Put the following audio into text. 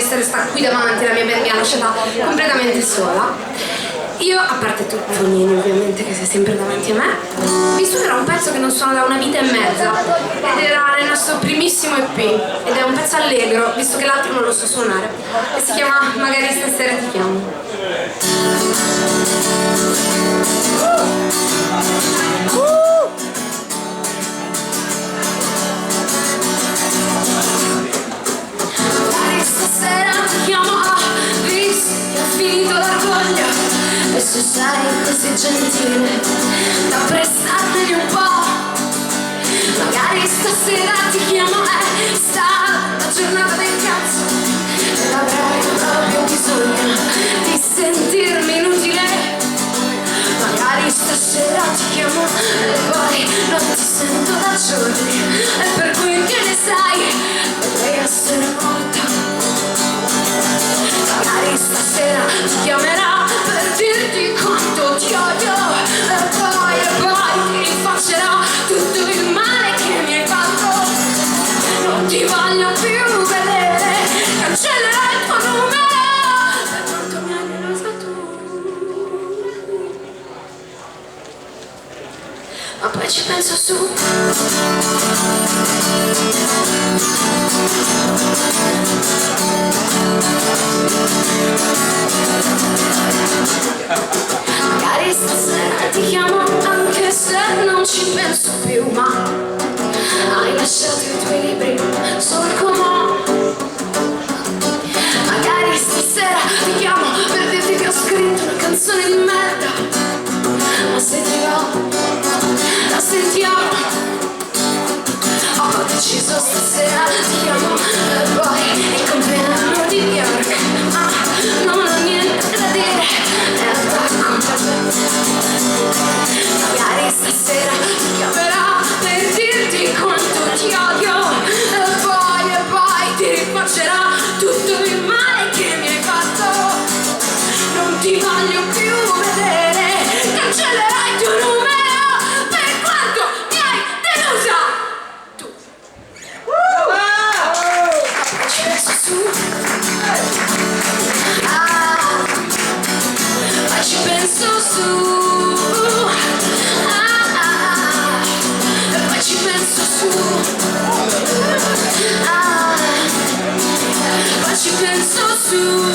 essere sta qui davanti, la mia band mi ha lasciata completamente sola. Io, a parte tu, Fognini ovviamente, che sei sempre davanti a me, vi suonerò un pezzo che non suono da una vita e mezza ed era nel nostro primissimo EP ed è un pezzo allegro, visto che l'altro non lo so suonare, e si chiama Magari stasera ti chiamo. Magari stasera ti chiamo, visto che ho finito l'orgoglio. E se sei così gentile da prestarmene un po', magari stasera ti chiamo, sta la giornata del cazzo ed avrai proprio bisogno di sentirmi inutile. Magari stasera ti chiamo e poi non ti sento da giorni, e per cui che ne sai, dovrei essere morta. Magari stasera ti chiamerà per dirti quanto ti odio, e poi ti rifaccerò tutto il male che mi hai fatto. Non ti voglio più vedere, cancellerai il tuo numero per quanto mi hai deluso tu. Ma poi ci penso su. Magari stasera ti chiamo anche se non ci penso più, ma hai lasciato i tuoi libri sul comò. Magari stasera ti chiamo per dirti che ho scritto una canzone di merda, ma se ti va la sentiamo. Ho deciso stasera ti chiamo e poi il compleanno di Björk, ma non ho niente da dire e attacco. Magari stasera ti chiamerà per dirti quanto ti odio, e poi ti rifaccerà tutto il male che mi hai fatto. Non ti voglio più vedere, cancellerai il tuo numero per quanto mi hai delusa tu. Ci penso su. Poi ci penso su. E poi ci penso su. Poi ci penso su.